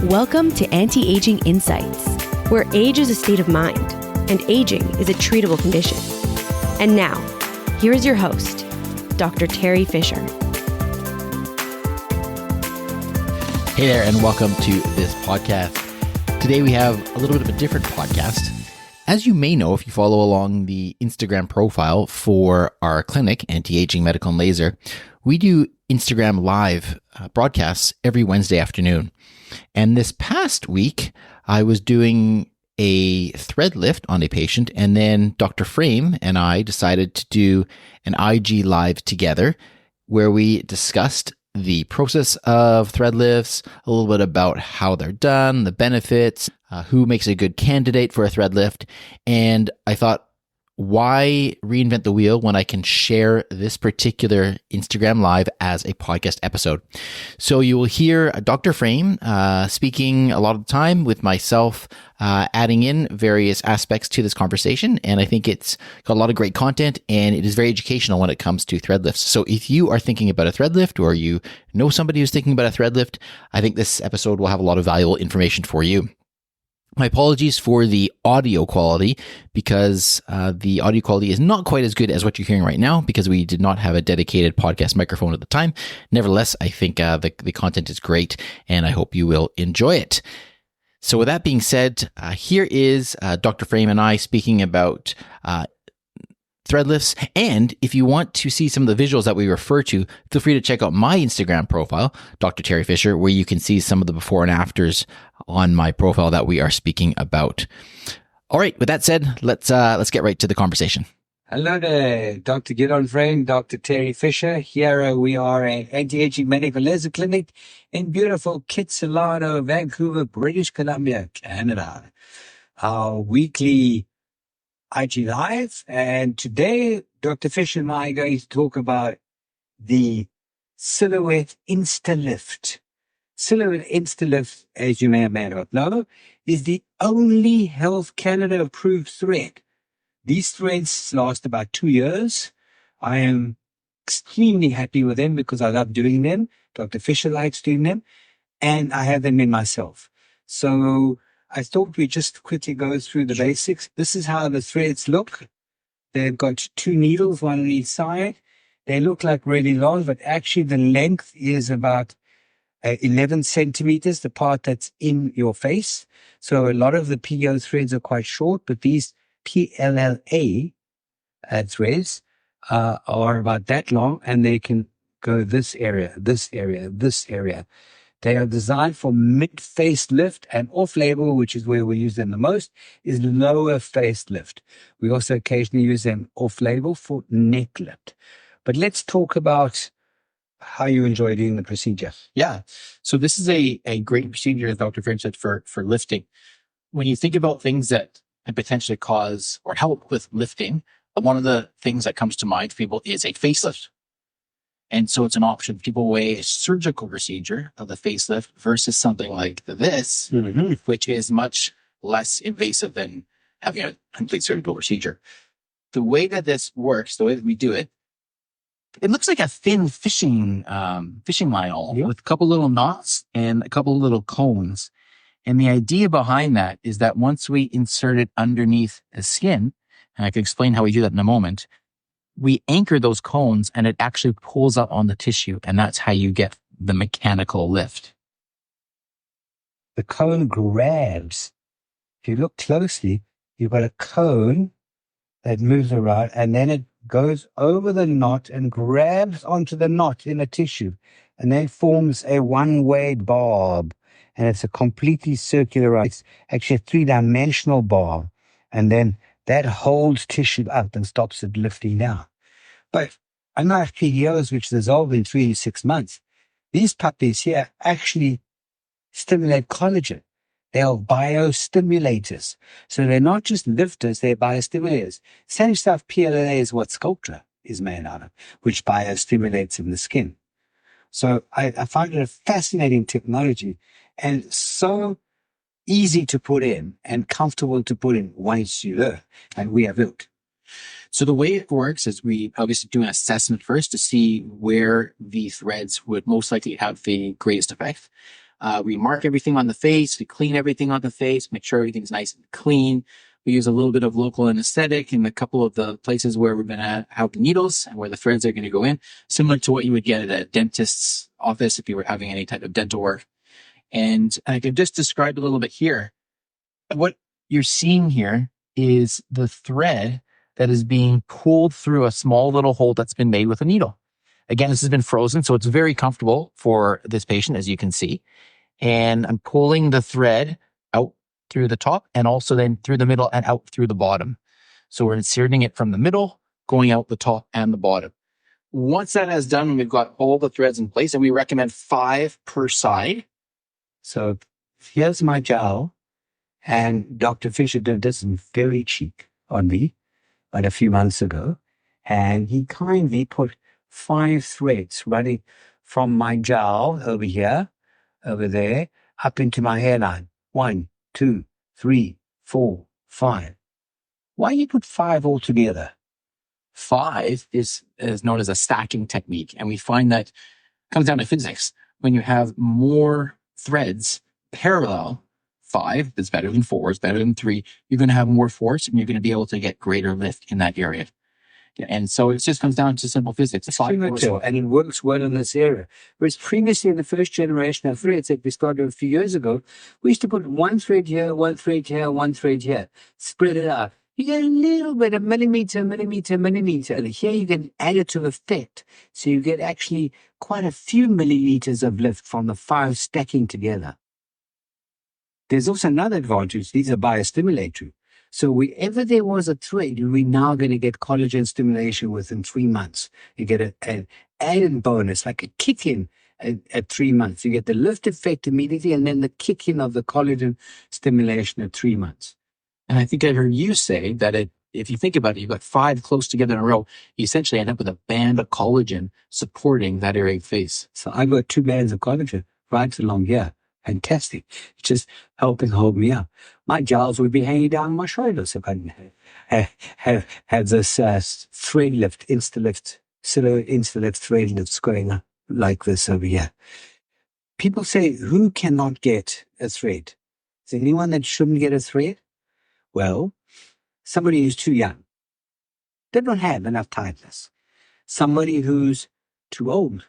Welcome to Anti-Aging Insights, where age is a state of mind and aging is a treatable condition. And now, here is your host, Dr. Teri Fisher. Hey there, and welcome to this podcast. Today we have a little bit of a different podcast. As you may know, if you follow along the Instagram profile for our clinic, Anti-Aging Medical and Laser, we do Instagram live broadcasts every Wednesday afternoon. And this past week, I was doing a thread lift on a patient, and then Dr. Frame and I decided to do an IG live together where we discussed the process of thread lifts, a little bit about how they're done, the benefits, who makes a good candidate for a thread lift. And I thought, why reinvent the wheel when I can share this particular Instagram live as a podcast episode? So you will hear Dr. Frame speaking a lot of the time, with myself adding in various aspects to this conversation. And I think it's got a lot of great content, and it is very educational when it comes to thread lifts. So if you are thinking about a thread lift, or you know somebody who's thinking about a thread lift, I think this episode will have a lot of valuable information for you. My apologies for the audio quality, because the audio quality is not quite as good as what you're hearing right now, because we did not have a dedicated podcast microphone at the time. Nevertheless, I think the content is great, and I hope you will enjoy it. So with that being said, here is Dr. Frame and I speaking about thread lifts. And if you want to see some of the visuals that we refer to, feel free to check out my Instagram profile, Dr. Teri Fisher, where you can see some of the before and afters on my profile that we are speaking about. All right, with that said, let's get right to the conversation. Hello there, Dr. Gidon friend, Dr. Teri Fisher. Here we are at Anti-Aging Medical Laser Clinic in beautiful Kitsilano, Vancouver, British Columbia, Canada. Our weekly IG Live, and today Dr. Fisher and I are going to talk about the Silhouette InstaLift. Silhouette InstaLift, as you may or may not know, is the only Health Canada approved thread. These threads last about 2 years. I am extremely happy with them because I love doing them. Dr. Fisher likes doing them, and I have them in myself. So I thought we'd just quickly go through the basics. This is how the threads look. They've got 2 needles, one on each side. They look like really long, but actually the length is about 11 centimeters, the part that's in your face. So a lot of the PO threads are quite short, but these PLLA threads are about that long, and they can go this area, this area, this area. They are designed for mid-face lift, and off-label, which is where we use them the most, is lower face lift. We also occasionally use them off-label for neck lift. But let's talk about how you enjoy doing the procedure. Yeah. So this is a great procedure, as Dr. Frame said, for lifting. When you think about things that can potentially cause or help with lifting, one of the things that comes to mind for people is a facelift. And so it's an option. People weigh a surgical procedure of the facelift versus something like this, which is much less invasive than having a complete surgical procedure. The way that this works, the way that we do it, it looks like a thin fishing line with a couple little knots and a couple little cones. And the idea behind that is that once we insert it underneath the skin, and I can explain how we do that in a moment, we anchor those cones and it actually pulls up on the tissue, and that's how you get the mechanical lift. The cone grabs. If you look closely, you've got a cone that moves around, and then it goes over the knot and grabs onto the knot in the tissue, and then forms a one-way barb. And it's a completely circular, it's actually a 3-dimensional barb. And then that holds tissue up and stops it lifting down. But unlike PDOs, which dissolve in 3 to 6 months, these puppies here actually stimulate collagen. They are biostimulators. So they're not just lifters, they're biostimulators. Same stuff PLLA is what Sculptra is made out of, which biostimulates in the skin. So I find it a fascinating technology, and so easy to put in and comfortable to put in once you learn. And we have looked. So the way it works is we obviously do an assessment first to see where the threads would most likely have the greatest effect. We mark everything on the face. We clean everything on the face, make sure everything's nice and clean. We use a little bit of local anesthetic in a couple of the places where we're going to have the needles and where the threads are going to go in, similar to what you would get at a dentist's office if you were having any type of dental work. And I can just describe a little bit here. What you're seeing here is the thread that is being pulled through a small little hole that's been made with a needle. Again, this has been frozen, so it's very comfortable for this patient, as you can see. And I'm pulling the thread out through the top and also then through the middle and out through the bottom. So we're inserting it from the middle, going out the top and the bottom. Once that is done, we've got all the threads in place, and we recommend 5 per side. So here's my jowl, and Dr. Fisher did this very cheap on me about a few months ago, and he kindly put 5 threads running from my jowl over here, over there, up into my hairline. 1, 2, 3, 4, 5. Why you put 5 all together? 5 is known as a stacking technique, and we find that it comes down to physics. When you have more threads parallel, 5 is better than 4, is better than 3, you're going to have more force, and you're going to be able to get greater lift in that area. And so it just comes down to simple physics. And it works well in this area. Whereas previously in the first generation of threads that we started a few years ago, we used to put 1 thread here, 1 thread here, 1 thread here, spread it out. You get a little bit of millimeter. And here you get additive effect. So you get actually quite a few milliliters of lift from the 5 stacking together. There's also another advantage. These are biostimulatory. So wherever there was a thread, we're now going to get collagen stimulation within 3 months. You get an added bonus, like a kick-in at 3 months. You get the lift effect immediately, and then the kick-in of the collagen stimulation at 3 months. And I think I heard you say that if you think about it, you've got 5 close together in a row, you essentially end up with a band of collagen supporting that area of face. So I've got 2 bands of collagen right along here. Fantastic. It's just helping hold me up. My jowls would be hanging down my shoulders if I didn't have this thread lift, InstaLift, InstaLift thread lifts going up like this over here. People say, who cannot get a thread? Is there anyone that shouldn't get a thread? Well, somebody who's too young. They don't have enough tightness. Somebody who's too old.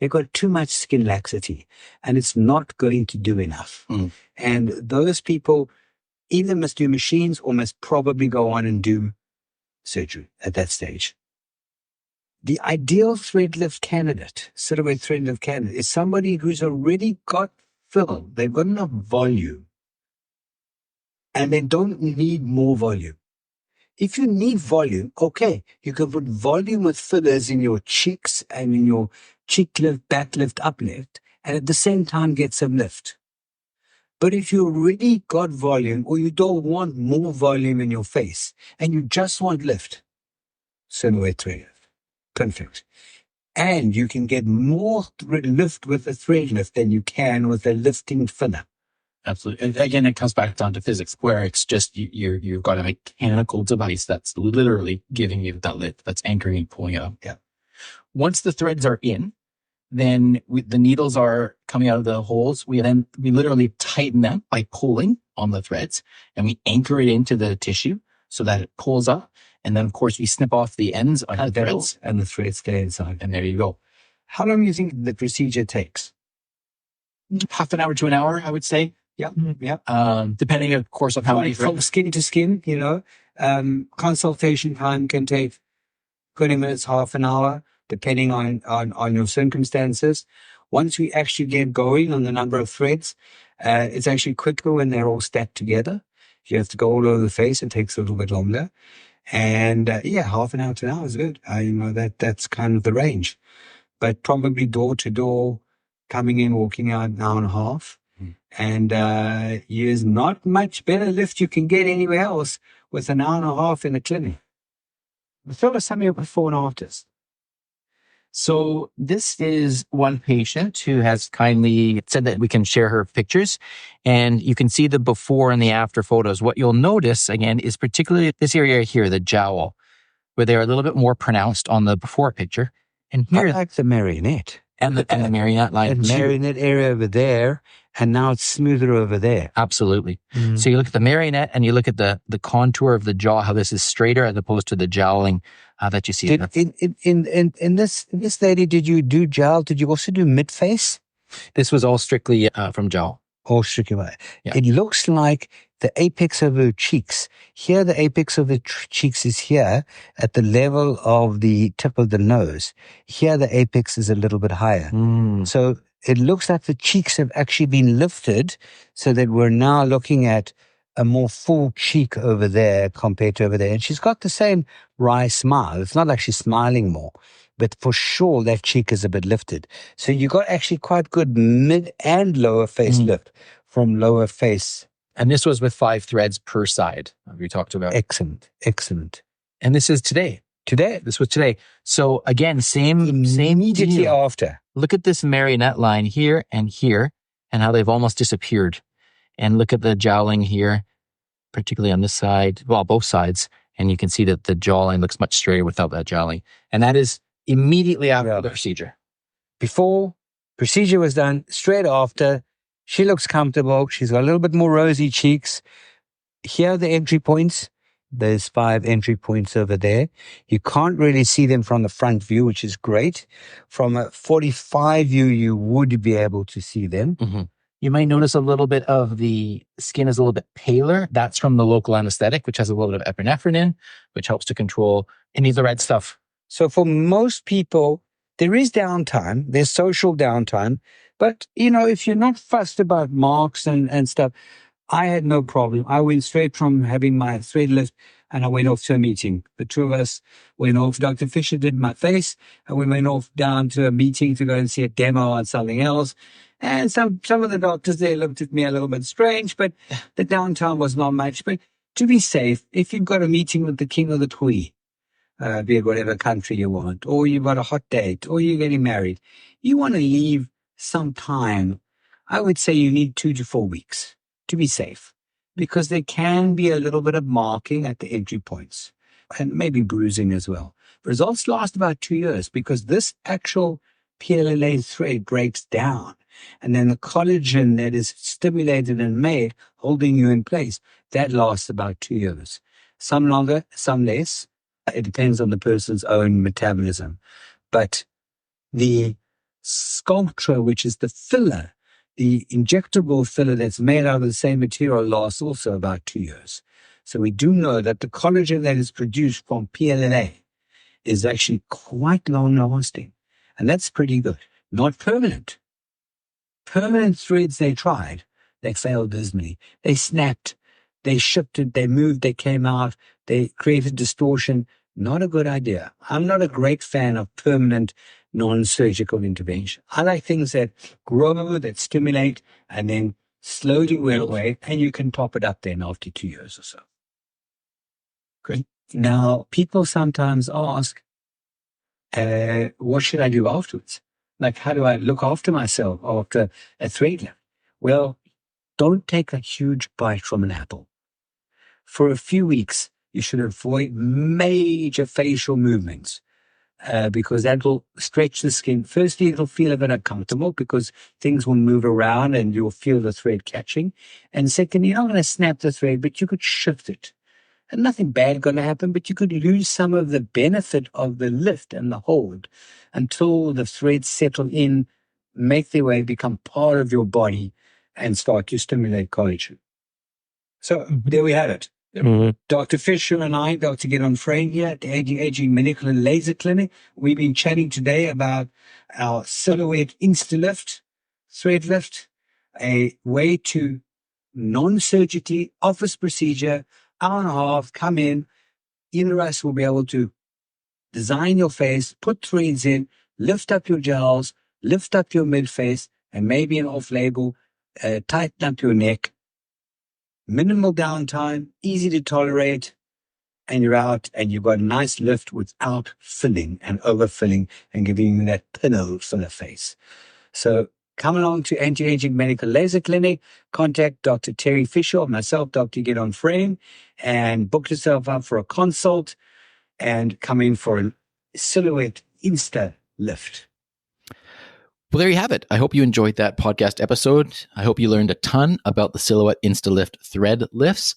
They've got too much skin laxity, and it's not going to do enough. And those people either must do machines or must probably go on and do surgery at that stage. The ideal thread lift candidate, silhouette thread lift candidate, is somebody who's already got fill. They've got enough volume, and they don't need more volume. If you need volume, okay, you can put volume with fillers in your cheeks and in your cheek lift, back lift, up lift, and at the same time get some lift. But if you already got volume, or you don't want more volume in your face, and you just want lift, silhouette thread lift. Perfect. And you can get more lift with a thread lift than you can with a lifting filler. Absolutely. And again, it comes back down to physics, where it's just you've got a mechanical device that's literally giving you that lift, that's anchoring and pulling it up. Yeah. Once the threads are in, then the needles are coming out of the holes. We literally tighten them by pulling on the threads, and we anchor it into the tissue so that it pulls up. And then, of course, we snip off the ends of the threads, and the threads stay inside. And there you go. How long do you think the procedure takes? Half an hour to an hour, I would say. Yeah. Depending, of course, on how many from skin to skin, consultation time can take 20 minutes, half an hour, depending on your circumstances. Once we actually get going on the number of threads, it's actually quicker when they're all stacked together. You have to go all over the face. It takes a little bit longer. And half an hour to an hour is good. That's kind of the range. But probably door to door, coming in, walking out, an hour and a half. And there's not much better lift you can get anywhere else with an hour and a half in a clinic. Fill us something up before and afters. So this is one patient who has kindly said that we can share her pictures, and you can see the before and the after photos. What you'll notice, again, is particularly this area here, the jowl, where they're a little bit more pronounced on the before picture. And here, I like the marionette. And the marionette line And too. marionette area over there, and now it's smoother over there. Absolutely. So you look at the marionette and you look at the contour of the jaw, how this is straighter as opposed to the jowling that you see. In this lady, did you do jowl? Did you also do mid face? This was all strictly from jowl. All strictly. Yeah. It looks like the apex of her cheeks. Here, the apex of the cheeks is here at the level of the tip of the nose. Here, the apex is a little bit higher. So it looks like the cheeks have actually been lifted so that we're now looking at a more full cheek over there compared to over there. And she's got the same wry smile. It's not like she's smiling more, but for sure that cheek is a bit lifted. So you got actually quite good mid and lower face lift from lower face. And this was with 5 threads per side we talked about. Excellent. And this is today. This was today. So again, same Immediately deal. after. Look at this marionette line here and how they've almost disappeared. And look at the jowling here, particularly on this side, well, both sides. And you can see that the jawline looks much straighter without that jowling. And that is immediately after the procedure. Before procedure was done, straight after, she looks comfortable. She's got a little bit more rosy cheeks. Here are the entry points. There's 5 entry points over there. You can't really see them from the front view, which is great. From a 45 view, you would be able to see them. You might notice a little bit of the skin is a little bit paler. That's from the local anesthetic, which has a little bit of epinephrine in, which helps to control any of the red stuff. So for most people, there is downtime. There's social downtime. But, if you're not fussed about marks and stuff, I had no problem. I went straight from having my thread lift and I went off to a meeting. The two of us went off. Dr. Fisher did my face and we went off down to a meeting to go and see a demo on something else. And some of the doctors there looked at me a little bit strange, but the downtime was not much. But to be safe, if you've got a meeting with the king of the Tui, be it whatever country you want, or you've got a hot date, or you're getting married, you want to leave some time. I would say you need 2 to 4 weeks to be safe, because there can be a little bit of marking at the entry points and maybe bruising as well. Results last about 2 years because this actual PLLA thread breaks down. And then the collagen that is stimulated and made, holding you in place, that lasts about 2 years. Some longer, some less. It depends on the person's own metabolism. But the Sculptra, which is the filler, the injectable filler that's made out of the same material, lasts also about 2 years. So we do know that the collagen that is produced from PLLA is actually quite long lasting. And that's pretty good. Not permanent. Permanent threads they tried, they failed dismally. They snapped, they shifted, they moved, they came out, they created distortion. Not a good idea. I'm not a great fan of permanent non-surgical intervention. I like things that grow, that stimulate, and then slowly wear away, and you can top it up then after 2 years or so. Great. Now, people sometimes ask, what should I do afterwards? Like, how do I look after myself after a thread lift? Well, don't take a huge bite from an apple. For a few weeks, you should avoid major facial movements because that will stretch the skin. Firstly, it'll feel a bit uncomfortable because things will move around and you'll feel the thread catching. And secondly, you're not going to snap the thread, but you could shift it. And nothing bad going to happen, but you could lose some of the benefit of the lift and the hold until the threads settle in, make their way, become part of your body, and start to stimulate collagen. So there we have it. Dr. Fisher and I, Dr. Gidon Frayne here at the Aging Medical and Laser Clinic. We've been chatting today about our silhouette InstaLift, thread lift, a way to non-surgery office procedure, hour and a half, come in. Either of us will be able to design your face, put threads in, lift up your jowls, lift up your mid-face, and maybe an off-label, tighten up your neck. Minimal downtime, easy to tolerate, and you're out and you've got a nice lift without filling and overfilling and giving you that pillow filler face. So come along to Anti-Aging Medical Laser Clinic, contact Dr. Teri Fisher or myself, Dr. Gidon Frayne, and book yourself up for a consult and come in for a silhouette Insta lift. Well, there you have it. I hope you enjoyed that podcast episode. I hope you learned a ton about the Silhouette InstaLift thread lifts.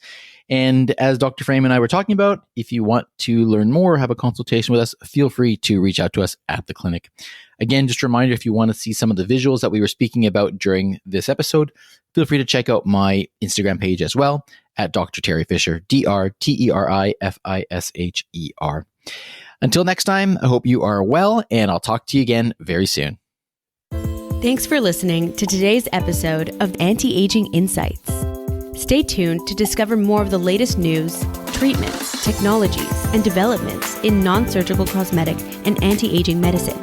And as Dr. Frame and I were talking about, if you want to learn more or have a consultation with us, feel free to reach out to us at the clinic. Again, just a reminder, if you want to see some of the visuals that we were speaking about during this episode, feel free to check out my Instagram page as well at Dr. Teri Fisher, DrTerifisher. Until next time, I hope you are well, and I'll talk to you again very soon. Thanks for listening to today's episode of Anti-Aging Insights. Stay tuned to discover more of the latest news, treatments, technologies, and developments in non-surgical cosmetic and anti-aging medicine.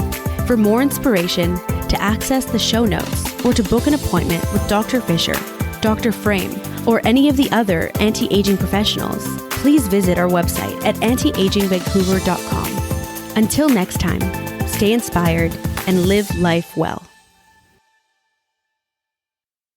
For more inspiration, to access the show notes, or to book an appointment with Dr. Fisher, Dr. Frame, or any of the other anti-aging professionals, please visit our website at antiagingvancouver.com. Until next time, stay inspired and live life well.